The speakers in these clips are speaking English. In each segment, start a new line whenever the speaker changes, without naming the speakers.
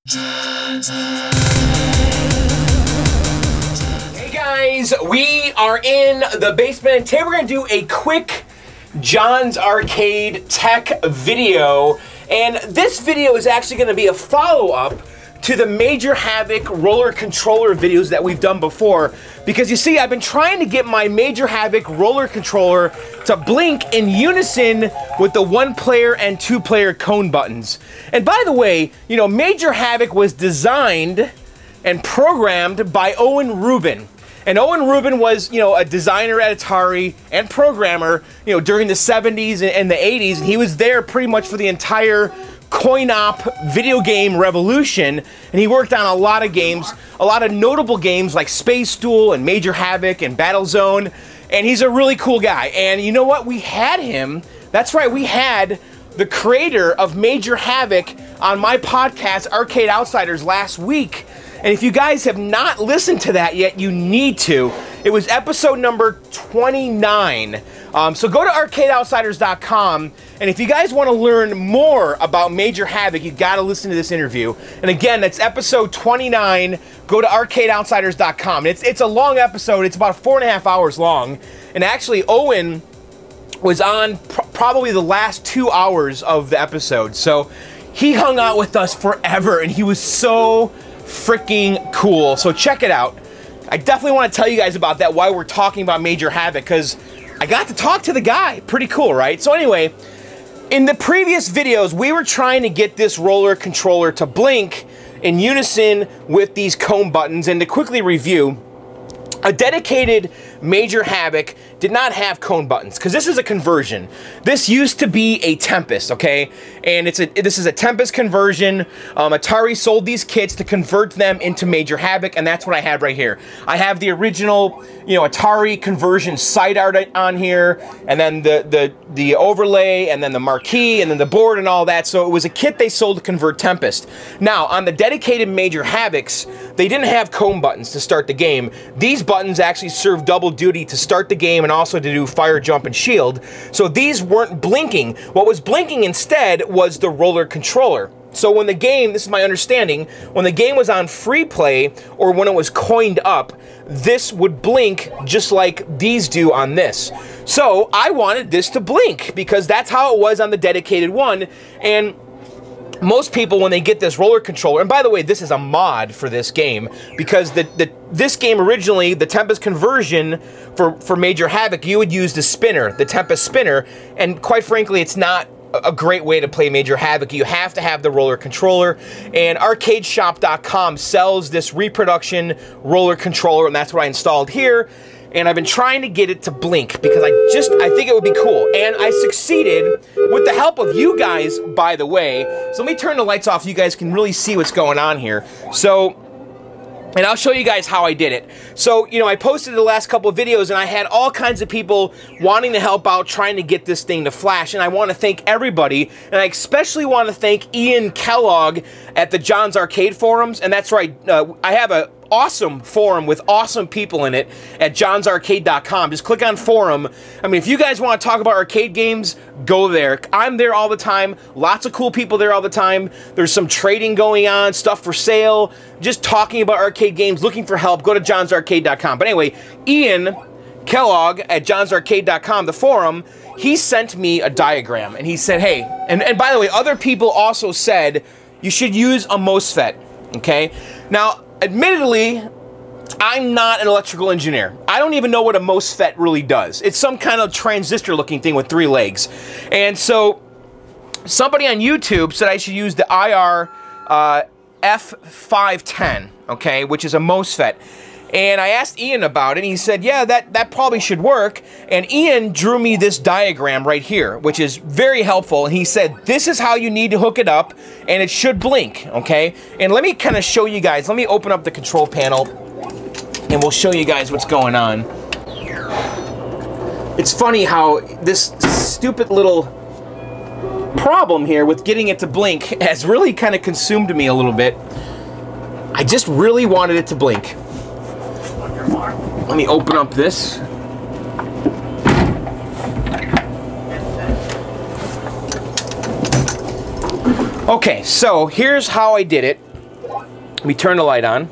Hey guys, we are in the basement and today we're going to do a quick John's Arcade tech video, and this video is actually going to be a follow-up to the Major Havoc Roller Controller videos that we've done before, because you see, I've been trying to get my Major Havoc Roller Controller to blink in unison with the 1-player and 2-player cone buttons. And by the way, you know, Major Havoc was designed and programmed by Owen Rubin. And Owen Rubin was, you know, a designer at Atari and programmer, you know, during the 70s and the 80s, and he was there pretty much for the entire coin-op video game revolution, and he worked on a lot of games, a lot of notable games like Space Duel and Major Havoc and Battlezone, and he's a really cool guy. And you know what? We had him, that's right, we had the creator of Major Havoc on my podcast, Arcade Outsiders, last week. And if you guys have not listened to that yet, you need to. It was episode number 29. So go to arcadeoutsiders.com, and if you guys want to learn more about Major Havoc, you got to listen to this interview. And again, that's episode 29. Go to arcadeoutsiders.com. It's a long episode. It's about 4.5 hours long. And actually, Owen was on probably the last 2 hours of the episode. So he hung out with us forever, and he was so freaking cool. So check it out. I definitely want to tell you guys about that while we're talking about Major Havoc, because I got to talk to the guy. Pretty cool, right? So anyway, in the previous videos, we were trying to get this roller controller to blink in unison with these cone buttons. And to quickly review, a dedicated Major Havoc did not have cone buttons, because this is a conversion. This used to be a Tempest, okay? And this is a Tempest conversion. Atari sold these kits to convert them into Major Havoc, and that's what I have right here. I have the original, you know, Atari conversion side art on here, and then the overlay, and then the marquee, and then the board and all that. So it was a kit they sold to convert Tempest. Now, on the dedicated Major Havocs, they didn't have cone buttons to start the game. These buttons actually serve double duty to start the game and also to do fire, jump, and shield. So these weren't blinking. What was blinking instead was the roller controller. So when the game, this is my understanding, when the game was on free play or when it was coined up, this would blink just like these do on this. So I wanted this to blink because that's how it was on the dedicated one. And most people, when they get this roller controller, and by the way, this is a mod for this game, because this game originally, the Tempest conversion for Major Havoc, you would use the spinner, the Tempest spinner, and quite frankly, it's not a great way to play Major Havoc. You have to have the roller controller, and arcadeshop.com sells this reproduction roller controller, and that's what I installed here. And I've been trying to get it to blink because I think it would be cool. And I succeeded with the help of you guys, by the way. So let me turn the lights off so you guys can really see what's going on here. So, and I'll show you guys how I did it. So, you know, I posted the last couple of videos and I had all kinds of people wanting to help out, trying to get this thing to flash. And I want to thank everybody. And I especially want to thank Ian Kellogg at the John's Arcade forums. And that's right, I have a awesome forum with awesome people in it at johnsarcade.com. Just click on forum. I mean, if you guys want to talk about arcade games, go there. I'm there all the time. Lots of cool people there all the time. There's some trading going on, stuff for sale, just talking about arcade games, looking for help. Go to johnsarcade.com. But anyway, Ian Kellogg at johnsarcade.com, the forum, he sent me a diagram and he said, hey, and by the way, other people also said you should use a MOSFET, okay? Now, admittedly, I'm not an electrical engineer. I don't even know what a MOSFET really does. It's some kind of transistor-looking thing with 3 legs. And so, somebody on YouTube said I should use the IR F510, okay, which is a MOSFET. And I asked Ian about it, and he said, yeah, that probably should work. And Ian drew me this diagram right here, which is very helpful. And he said, this is how you need to hook it up, and it should blink, okay? And let me kind of show you guys. Let me open up the control panel, and we'll show you guys what's going on. It's funny how this stupid little problem here with getting it to blink has really kind of consumed me a little bit. I just really wanted it to blink. Let me open up this. Okay, so here's how I did it. we turn the light on.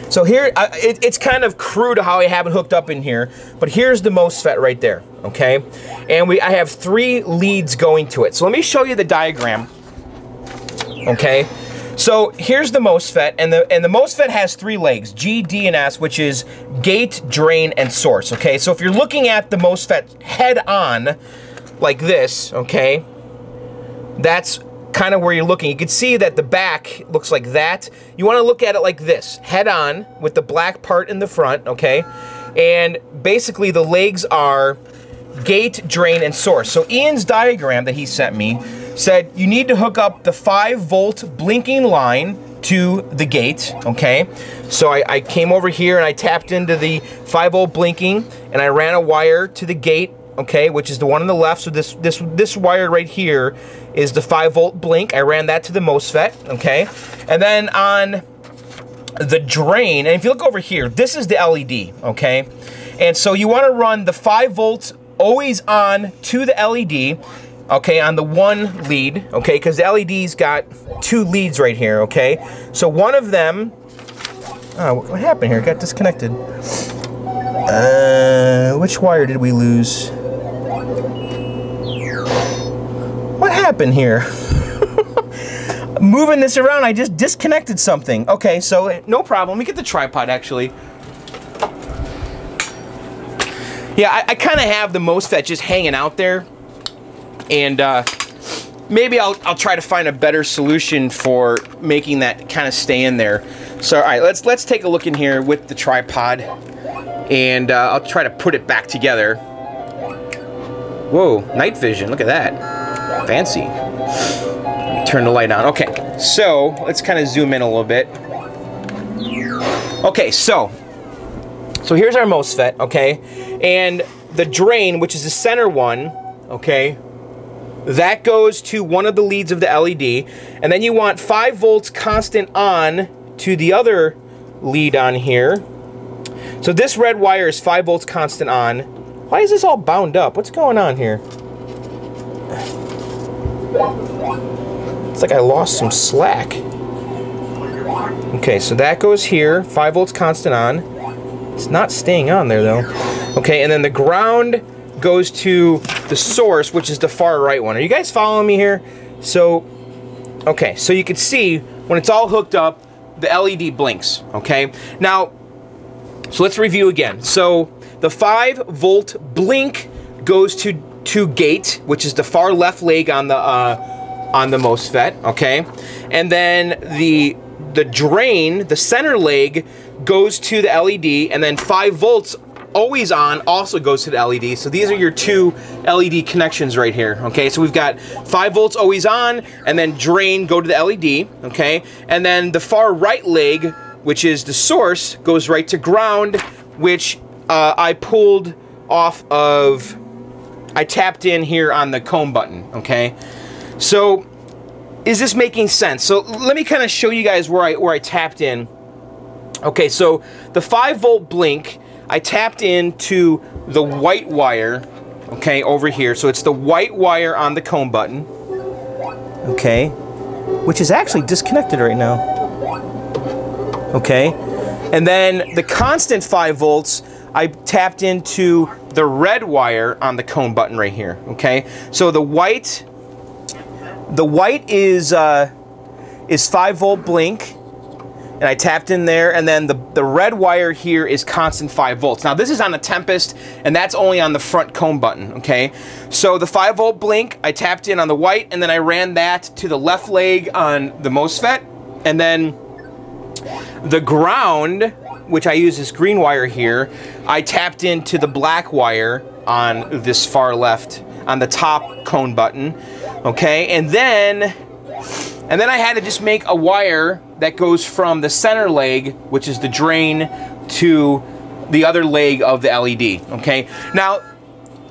So here, it's kind of crude how I have it hooked up in here, but here's the MOSFET right there, okay? And I have 3 leads going to it. So let me show you the diagram, okay? So here's the MOSFET, and the MOSFET has 3 legs, G, D, and S, which is gate, drain, and source, okay? So if you're looking at the MOSFET head on, like this, okay, that's kind of where you're looking. You can see that the back looks like that. You want to look at it like this, head on with the black part in the front, okay? And basically the legs are gate, drain, and source. So Ian's diagram that he sent me said you need to hook up the 5-volt blinking line to the gate, okay? So I came over here and I tapped into the 5-volt blinking and I ran a wire to the gate, okay, which is the one on the left. So this wire right here is the 5-volt blink. I ran that to the MOSFET, okay? And then on the drain, and if you look over here, this is the LED, okay? And so you want to run the 5-volt always on to the LED, okay, on the 1 lead, okay, because the LED's got 2 leads right here, okay? So one of them, oh, what happened here? It got disconnected. Which wire did we lose? What happened here? Moving this around, I just disconnected something. Okay, so no problem. Let me get the tripod, actually. Yeah, I kind of have the MOSFET just hanging out there. And maybe I'll try to find a better solution for making that kind of stay in there. So, all right, let's take a look in here with the tripod. And I'll try to put it back together. Whoa, night vision, look at that. Fancy. Turn the light on. Okay, so let's kind of zoom in a little bit. Okay, so here's our MOSFET, okay? And the drain, which is the center one, okay, that goes to one of the leads of the LED. And then you want 5 volts constant on to the other lead on here. So this red wire is 5 volts constant on. Why is this all bound up? What's going on here? It's like I lost some slack. Okay, so that goes here, 5 volts constant on. It's not staying on there though. Okay, and then the ground goes to the source, which is the far right one. Are you guys following me here? So, okay, so you can see when it's all hooked up, the LED blinks, okay? Now, so let's review again. So the 5-volt blink goes to gate, which is the far left leg on the MOSFET, okay? And then the drain, the center leg, goes to the LED, and then 5 volts always on also goes to the LED. So these are your 2 LED connections right here, okay? So we've got 5 volts always on, and then drain go to the LED, okay? And then the far right leg, which is the source, goes right to ground, which I pulled off of, I tapped in here on the comb button, okay? So, is this making sense? So let me kind of show you guys where I tapped in. Okay, so the 5-volt blink, I tapped into the white wire, okay, over here. So it's the white wire on the comb button, okay, which is actually disconnected right now, okay. And then the constant 5 volts, I tapped into the red wire on the comb button right here, okay. So the white is 5-volt blink, and I tapped in there, and then the red wire here is constant 5 volts. Now this is on a Tempest, and that's only on the front comb button, okay? So the 5-volt blink, I tapped in on the white, and then I ran that to the left leg on the MOSFET, and then the ground, which I use this green wire here, I tapped into the black wire on this far left, on the top cone button, okay? And then I had to just make a wire that goes from the center leg, which is the drain, to the other leg of the LED, okay? Now,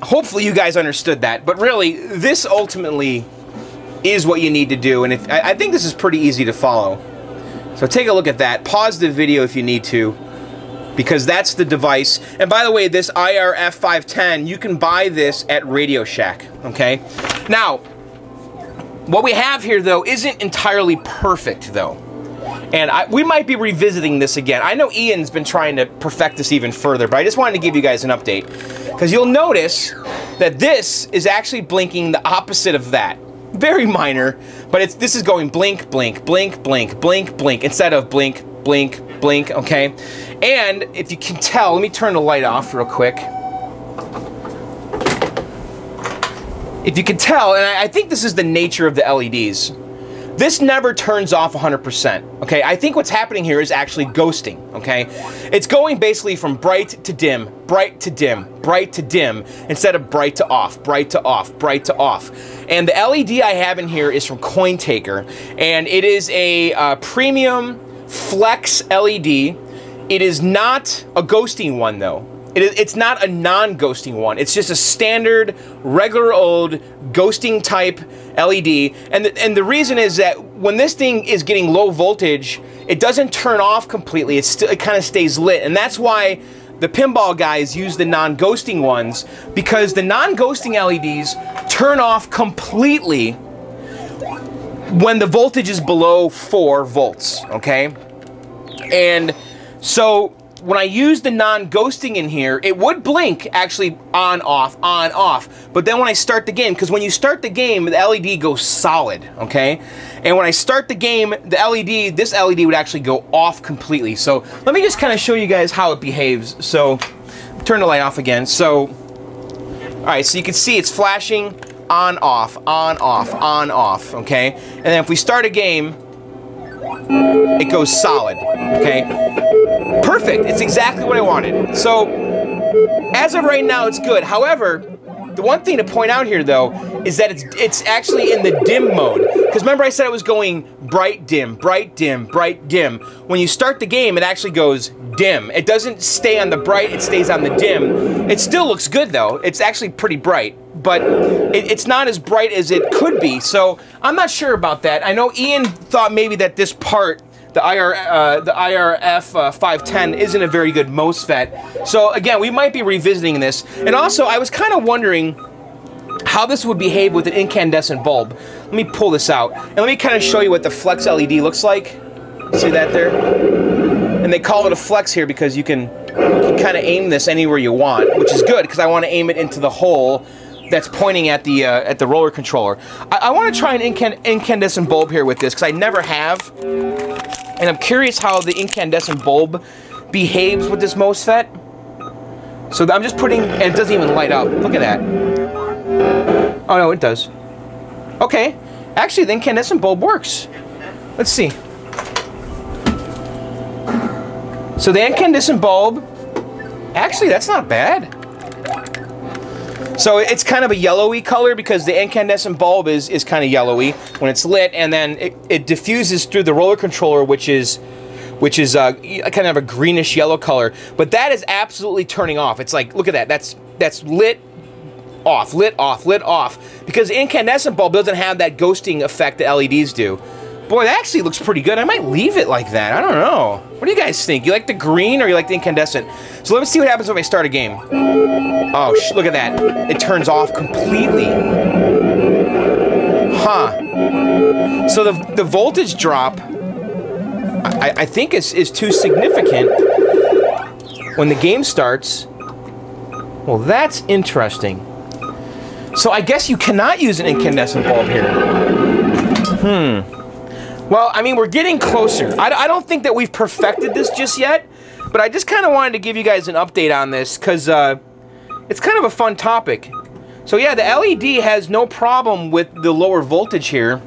hopefully you guys understood that, but really, this ultimately is what you need to do, and I think this is pretty easy to follow. So take a look at that. Pause the video if you need to, because that's the device. And by the way, this IRF510, you can buy this at Radio Shack, okay? Now, what we have here, though, isn't entirely perfect, though. And we might be revisiting this again. I know Ian's been trying to perfect this even further, but I just wanted to give you guys an update. Because you'll notice that this is actually blinking the opposite of that. Very minor, but this is going blink, blink, blink, blink, blink, blink, instead of blink, blink, blink, okay? And if you can tell, let me turn the light off real quick. If you can tell, and I think this is the nature of the LEDs, this never turns off 100%, okay? I think what's happening here is actually ghosting, okay? It's going basically from bright to dim, bright to dim, bright to dim, instead of bright to off, bright to off, bright to off. And the LED I have in here is from CoinTaker, and it is a premium flex LED. It is not a ghosting one, though. It's not a non-ghosting one. It's just a standard, regular old ghosting type LED. And the reason is that when this thing is getting low voltage, it doesn't turn off completely. It kind of stays lit. And that's why the pinball guys use the non-ghosting ones, because the non-ghosting LEDs turn off completely when the voltage is below 4 volts, okay? And so when I use the non-ghosting in here, it would blink actually on, off, but then when I start the game, because when you start the game, the LED goes solid, okay? And when I start the game, the LED, this LED would actually go off completely. So let me just kind of show you guys how it behaves. So turn the light off again. So, all right, so you can see it's flashing on, off, okay? And then if we start a game, it goes solid, okay? Perfect, it's exactly what I wanted. So, as of right now, it's good. However, the one thing to point out here, though, is that it's actually in the dim mode. Because remember I said it was going bright, dim, bright, dim, bright, dim. When you start the game, it actually goes dim. It doesn't stay on the bright, it stays on the dim. It still looks good, though. It's actually pretty bright. But it's not as bright as it could be, so I'm not sure about that. I know Ian thought maybe that this part, the IRF 510, isn't a very good MOSFET. So again, we might be revisiting this. And also, I was kind of wondering how this would behave with an incandescent bulb. Let me pull this out, and let me kind of show you what the flex LED looks like. See that there? And they call it a flex here because you can kind of aim this anywhere you want, which is good because I want to aim it into the hole that's pointing at the roller controller. I want to try an incandescent bulb here with this because I never have, and I'm curious how the incandescent bulb behaves with this MOSFET. So I'm just putting, and it doesn't even light up. Look at that. Oh no, it does. Okay, actually the incandescent bulb works. Let's see. So the incandescent bulb, actually that's not bad. So it's kind of a yellowy color because the incandescent bulb is kind of yellowy when it's lit, and then it diffuses through the roller controller, which is kind of a greenish yellow color. But that is absolutely turning off. It's like, look at that. That's lit off, lit off, lit off. Because the incandescent bulb doesn't have that ghosting effect that LEDs do. Boy, that actually looks pretty good. I might leave it like that. I don't know. What do you guys think? You like the green or you like the incandescent? So let me see what happens if I start a game. Oh, look at that. It turns off completely. Huh. So the voltage drop, I think is too significant when the game starts. Well, that's interesting. So I guess you cannot use an incandescent bulb here. Well, I mean, we're getting closer. I don't think that we've perfected this just yet, but I just kind of wanted to give you guys an update on this because it's kind of a fun topic. So yeah, the LED has no problem with the lower voltage here,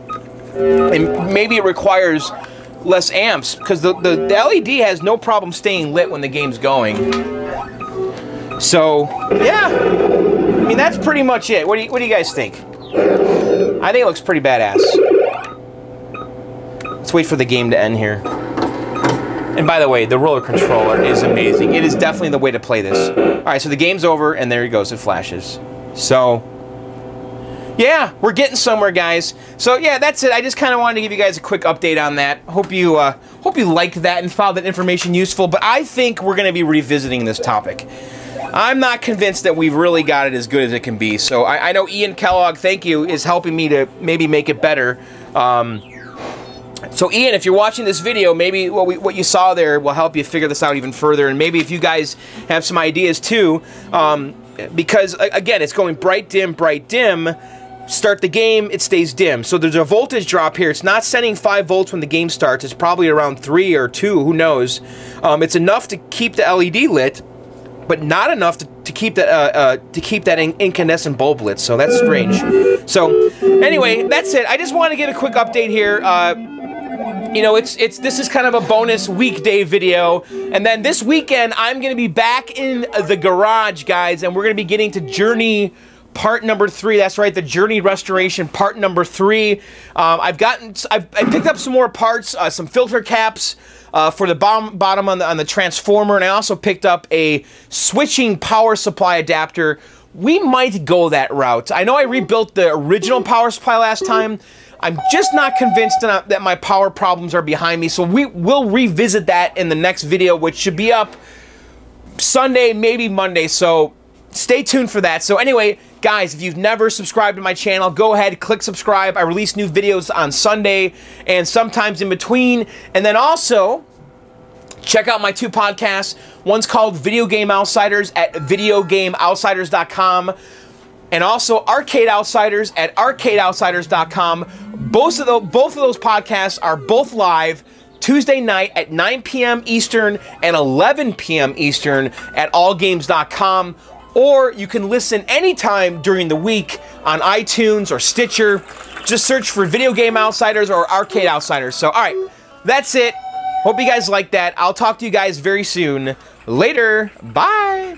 and maybe it requires less amps because the LED has no problem staying lit when the game's going. So yeah, I mean that's pretty much it. What do you guys think? I think it looks pretty badass. Let's wait for the game to end here. And by the way, the roller controller is amazing. It is definitely the way to play this. Alright, so the game's over, and there he goes, it flashes. So, yeah, we're getting somewhere, guys. So, yeah, that's it. I just kind of wanted to give you guys a quick update on that. Hope you liked that and found that information useful, but I think we're going to be revisiting this topic. I'm not convinced that we've really got it as good as it can be. So, I know Ian Kellogg, thank you, is helping me to maybe make it better. So Ian, if you're watching this video, maybe what you saw there will help you figure this out even further, and maybe if you guys have some ideas too, because again, it's going bright, dim, start the game, it stays dim. So there's a voltage drop here. It's not sending 5 volts when the game starts. It's probably around 3 or 2, who knows. It's enough to keep the LED lit, but not enough to keep that incandescent bulb lit. So that's strange. So anyway, that's it. I just want to give a quick update here. You know, this is kind of a bonus weekday video, and then this weekend I'm going to be back in the garage, guys, and we're going to be getting to Journey part number 3. That's right, the Journey restoration part number 3. I picked up some more parts, some filter caps for the bottom on the transformer, and I also picked up a switching power supply adapter. We might go that route. I know I rebuilt the original power supply last time. I'm just not convinced that my power problems are behind me, so we will revisit that in the next video, which should be up Sunday, maybe Monday, so stay tuned for that. So anyway, guys, if you've never subscribed to my channel, go ahead, click subscribe. I release new videos on Sunday and sometimes in between. And then also, check out my 2 podcasts. One's called Video Game Outsiders at videogameoutsiders.com, and also Arcade Outsiders at arcadeoutsiders.com. Both of those podcasts are both live Tuesday night at 9 p.m. Eastern and 11 p.m. Eastern at allgames.com. Or you can listen anytime during the week on iTunes or Stitcher. Just search for Video Game Outsiders or Arcade Outsiders. So, all right, that's it. Hope you guys like that. I'll talk to you guys very soon. Later. Bye.